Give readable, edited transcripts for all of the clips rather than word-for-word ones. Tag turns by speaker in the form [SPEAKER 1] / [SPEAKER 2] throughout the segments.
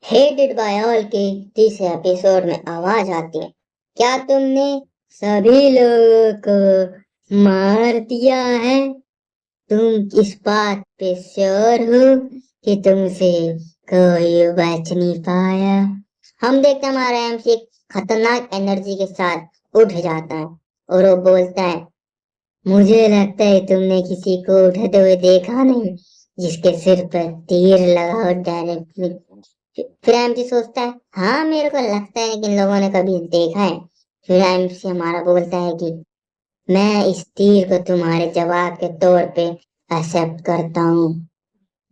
[SPEAKER 1] Hated bye all के तीसरे episode में आवाज आती है। क्या तुमने सभी लोगों को मार दिया है? तुम इस बात पे श्योर हो कि तुमसे कोई बच नहीं पाया? हम देखते हैं हमारा एमसी एक खतरनाक एनर्जी के साथ उठ जाता है और वो बोलता है, मुझे लगता है तुमने किसी को उठते हुए देखा नहीं जिसके सिर पर तीर लगा हो डायरेक्टली। फिर एमसी सोचता है, हाँ मेरे को लगता है कि इन लोगों ने कभी देखा है। फिर एमसी हमारा बोलता है कि मैं इस तीर को तुम्हारे जवाब के तौर पे एक्सेप्ट करता हूँ।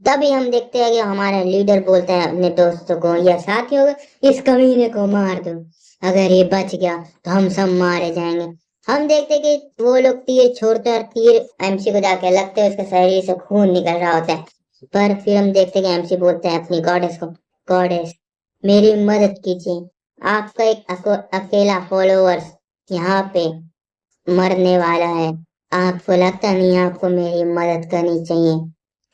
[SPEAKER 1] तभी हम देखते हैं कि हमारा लीडर बोलता है अपने दोस्तों को या साथियों को, इस कमीने को मार दो। अगर ये बच गया तो हम सब मारे जाएंगे। हम देखते हैं कि वो लोग तीर छोड़ते हैं और तीर एमसी को जाके लगते हैं, उसके शरीर से खून निकल रहा होता है। पर फिर हम देखते हैं कि एमसी बोलते हैं अपनी गॉडेस को, गॉडेस मेरी मदद कीजिए, आपका एक अकेला फॉलोअर्स यहाँ पे मरने वाला है। आपको लगता नहीं आपको मेरी मदद करनी चाहिए?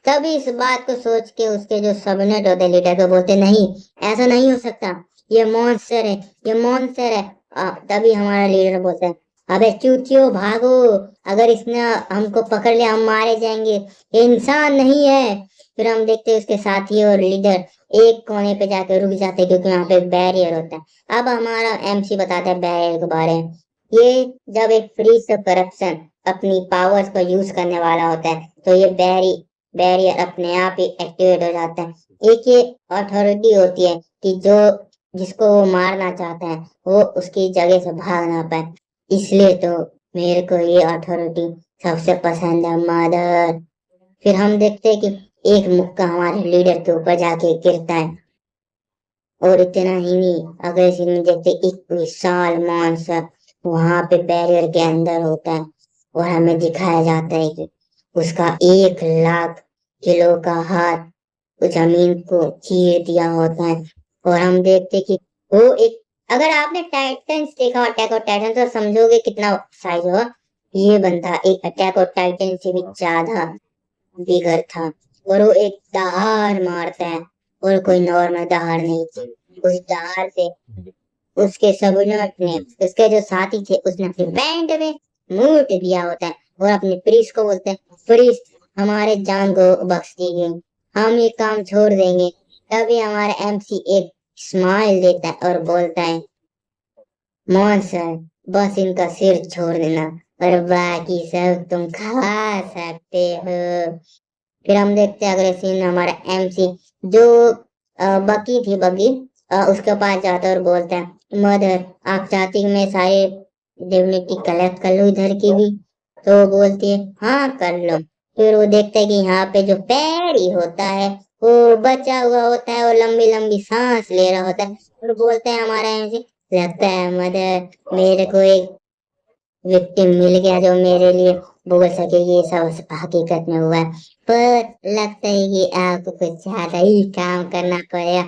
[SPEAKER 1] तभी इस बात को सोच के उसके जो सबनेट होते लीडर को बोलते, नहीं ऐसा नहीं हो सकता, ये मॉन्स्टर है, ये मॉन्स्टर है। तभी हमारा लीडर बोलता है, अबे चूतियो भागो, अगर इसने हमको पकड़ लिया हम मारे जाएंगे, ये इंसान नहीं है। फिर हम देखते हैं उसके साथी और लीडर एक कोने पे जाकर रुक जाते हैं क्योंकि वहां पे बैरियर होता है। अब हमारा एमसी बताता है बैरियर के बारे में। ये जब एक फ्री से करप्शन अपनी पावर्स को यूज करने वाला होता है तो ये बैरियर अपने आप ही एक्टिवेट हो जाता है। एक ये अथॉरिटी होती है कि जो जिसको वो मारना चाहता है वो उसकी जगह से भाग ना पाए। इसलिए तो मेरे को ये अथॉरिटी सबसे पसंद है, मदर। फिर हम देखते हैं कि एक मुक्का हमारे लीडर के ऊपर जाके गिरता है। और इतना ही नहीं, अगले सीन में देखते एक विशाल मॉन्स्टर वहां पे बैरियर के अंदर होता है और हमें दिखाया जाता है कि उसका 1 लाख किलो का हाथ जमीन को चीर दिया होता है। और हम देखते कि वो एक, अगर आपने टाइटन्स देखा अटैक ऑफ टाइटन तो समझोगे कितना साइज होगा। ये बंदा एक अटैक ऑफ टाइटन से भी ज्यादा बिगर था और वो एक दहाड़ मारता है और कोई नॉर्मल दहाड़ नहीं थी। उस दहाड़ से उसके सबूत ने, उसके जो साथी थे उसने अपनी पैंट में मूट दिया होता है और अपने प्रीस को बोलते हैं, प्रीस हमारे जान को बख्श दीजिए, हम ये काम छोड़ देंगे। तभी हमारा एमसी एक स्माइल देता है और बोलता है, मॉन्स्टर बस इनका सिर छोड़ देना और बाकी सब तुम खा सकते हो। फिर हम देखते हैं अगले सीन में हमारा एमसी जो बकी थी, बगी उसके पास जाता है और बोलता है, मदर आप चाहती कि मैं सारे डिविनिटी कलेक्ट कर लूं इधर की भी? तो वो बोलती है हाँ कर लो। फिर वो देखता है कि यहाँ पे जो पैरी होता है वो बचा हुआ होता है और लंबी लंबी सांस ले रहा होता है और बोलता है हमारा एमसी, लगता है मदर मेरे को एक विक्टिम मिल गया जो मेरे लिए बोल सके ये सब हकीकत में हुआ है। पर लगता है कि आपको कुछ ज्यादा ही काम करना पड़ेगा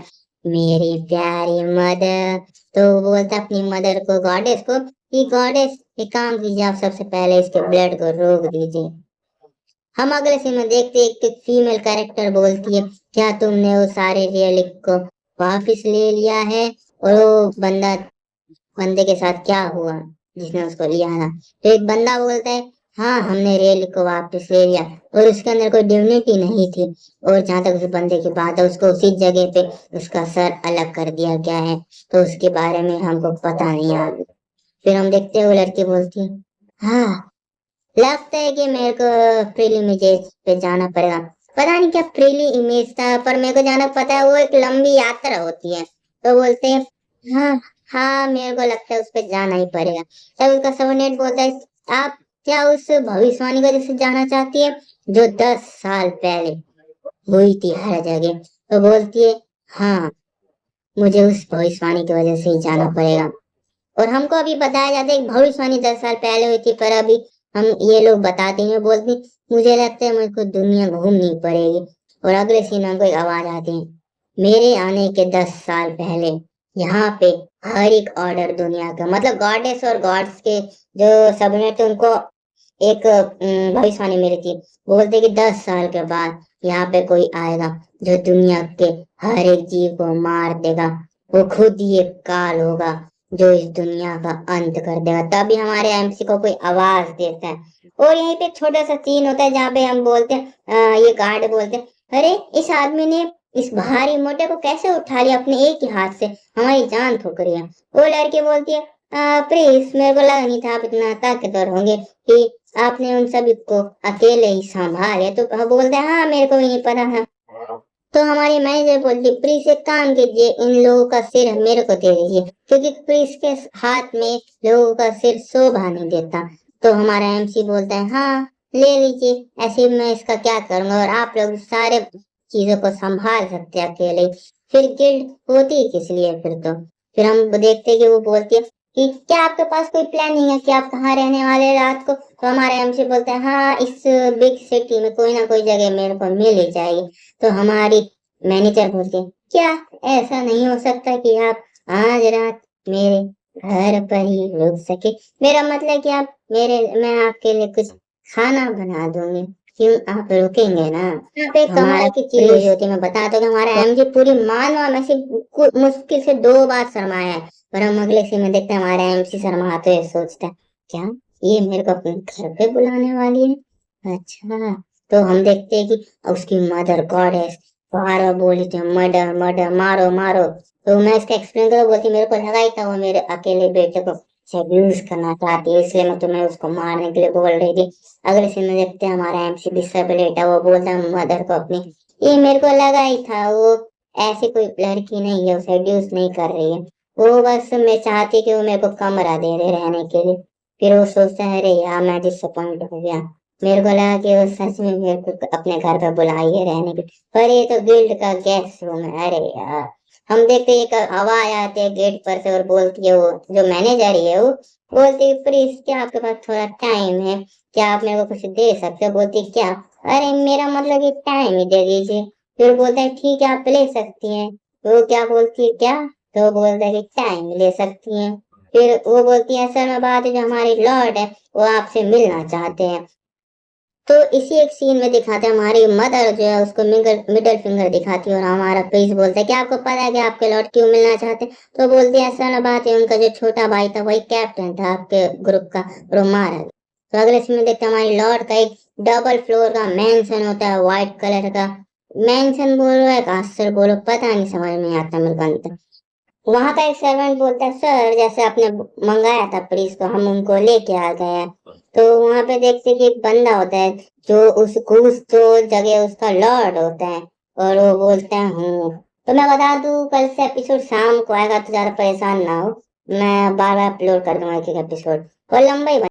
[SPEAKER 1] मेरी प्यारी मदर। तो वो बोलता है अपनी मदर को, गॉडेस को, कि गॉडेस एक काम कीजिए, आप सबसे पहले इसके ब्लड को रोक दीजिए। हम अगले सीन में देखते हैं कि फीमेल कैरेक्टर बोलती है, क्या तुमने वो सारे रियलिक को वापस ले लिया है? और वो बंदे के साथ क्या हुआ जिसने उसको लिया था? तो एक बंदा बोलता है, हाँ हमने रेल को वापस ले लिया और उसके अंदर कोई डिविनिटी नहीं थी। और जहां तक उस बंदे की बात है उसको उसी जगह पे उसका सर अलग कर दिया गया है, तो उसके बारे में हमको पता नहीं है। फिर हम देखते हैं वो लड़की बोलती है, हाँ लगता है कि मेरे को प्रीली इमेजेस पे जाना पड़ेगा। पता नहीं क्या प्रीली इमेज था पर मेरे को जाना पता है वो एक लंबी यात्रा होती है। तो बोलते हैं हाँ, हाँ मेरे को लगता है उस पर जाना ही पड़ेगा। तब उसका सबनेट बोलता है, आप क्या उस भविष्यवाणी को जैसे जाना चाहती है जो 10 साल पहले हुई थी हर जगह? तो बोलती है हाँ, मुझे उस भविष्यवाणी की वजह से ही जाना पड़ेगा। और हमको अभी बताया जाता है कि भविष्यवाणी 10 साल पहले हुई थी पर अभी हम ये लोग बताते हैं, बोलते मुझे लगता है मुझको दुनिया घूमनी पड़ेगी। और अगले सीन में हमको एक आवाज आती है, मेरे आने के 10 साल पहले यहाँ पे हर एक ऑर्डर दुनिया का, मतलब गॉडेस और गॉड्स के जो सबनेट थे उनको एक भविष्यवाणी मिली थी। बोलते कि 10 साल के बाद यहाँ पे कोई आएगा जो दुनिया के हर एक जीव को मार देगा। वो खुद ही एक काल होगा जो इस दुनिया का अंत कर देगा। तभी हमारे एमसी को कोई आवाज देता है। और यहीं पे छोटा सा सीन होता है जहाँ पे हम बोलते हैं, ये गार्ड बोलते हैं, अरे इस आदमी ने इस भारी मोटे को कैसे उठा लिया अपने एक ही हाथ से, हमारी जान ठोक रही है। वो लड़की बोलती है, प्लीज मेरे को लगा नहीं था आप इतना ताकतवर होंगे कि आपने उन सभी को अकेले ही संभाले। तो बोलते हैं, हाँ मेरे को भी नहीं पता था। तो हमारी मैनेजर बोलती, प्लीज एक काम कीजिए, इन लोगों का सिर मेरे को दे दीजिए, क्योंकि प्लीज के हाथ में लोगों का सिर शोभा नहीं देता। तो हमारा एमसी बोलता है, हाँ ले लीजिए, ऐसे ही मैं इसका क्या करूंगा, और आप लोग सारे चीजों को संभाल सकते हैं अकेले। फिर गिल्ड होती किस लिए फिर हम देखते हैं कि वो बोलती है कि क्या आपके पास कोई प्लान नहीं है कि आप कहाँ रहने वाले हैं रात को। तो हमारा एमसी बोलता है, हाँ इस बिग सिटी में कोई ना कोई जगह मेरे को मिल ही जाएगी। तो हमारी मैनेजर बोलती है, क्या ऐसा नहीं हो सकता कि आप आज रात मेरे घर पर ही रुक सके? मेरा मतलब कि आप मैं आपके लिए कुछ खाना बना दूंगी, क्यों आप रुकेंगे ना? यहाँ पे कमाल की चीज हुई होती है, मैं बताता हूँ कि हमारा एमजी पूरी मानवा में से मुश्किल से 2 बार शर्माया है। पर हम अगले सीन में देखते हैं हमारा एमसी शर्माते हुए सोचता है, क्या ये मेरे को अपने घर पे बुलाने वाली है? अच्छा। तो हम देखते हैं कि उसकी मदर गॉडेस बार बार बोली थी, मर्डर मर्डर, मारो मारो। तो मैं इसका एक्सप्लेन करूँ, बोलती मेरे को लगा ही था वो मेरे अकेले बेटे को सेड्यूस करना चाहती है, इसलिए मैं तुम्हें उसको मारने के लिए बोल रही थी। अगले सीन में देखते हैं हमारा एमसी बिस्तर पे लेटा, वो बोलता है मदर को अपनी, ये मेरे को लगा ही था वो ऐसी कोई लड़की नहीं है, वो सेड्यूस नहीं कर रही है, वो बस मैं चाहती कि वो मेरे को कमरा दे दे रहने के लिए। फिर वो सोचता है, अरे यार मैं डिसअपॉइंट हो गया, मेरे को लगा कि वो सच में मेरे को अपने घर पे बुलाई है रहने के, पर ये तो गिल्ड का गेस्ट रूम है। अरे यार, हम देखते हैं एक आवाज आती है गेट पर से और बोलती है, वो जो मैनेजर है वो बोलती है, प्लीज क्या आपके पास थोड़ा टाइम है, क्या आप मेरे को कुछ दे सकते हो? बोलती है, क्या? अरे मेरा मतलब कि टाइम ही दे दीजिए। फिर बोलता है, ठीक है आप ले सकती हैं। तो क्या बोलती है, क्या? तो बोलता है कि टाइम ले सकती हैं। फिर वो बोलती है, असल में बात है जो हमारे लॉर्ड है वो आपसे मिलना चाहते हैं। तो इसी एक सीन में दिखाते हैं हमारी मदर जो है उसको मिडल फिंगर दिखाती है, और हमारा प्रिंस बोलता है कि आपको पता है कि आपके लॉर्ड क्यों मिलना चाहते हैं? तो बोलती है, ऐसा ना बात है, उनका जो छोटा भाई था वही कैप्टन था आपके ग्रुप का, और वो मारा गया। तो अगले सीन में देखते हैं हमारी लॉर्ड का एक डबल फ्लोर का मैंशन होता है, व्हाइट कलर का। मैंशन बोलो या कास्टर बोलो, पता नहीं, समझ में नहीं आता मेरे को अंतर। वहां का एक सर्वेंट बोलता है, सर जैसे आपने मंगाया था पुलिस को, हम उनको लेके आ गए हैं। तो वहां पे देखते कि एक बंदा होता है जो उस जो जगह उसका लॉर्ड होता है, और वो बोलता है हूँ। तो मैं बता दूं, कल से एपिसोड शाम को आएगा, तो ज्यादा परेशान ना हो, मैं बार बार अपलोड कर दूंगा एक एक एपिसोड, और लंबा ही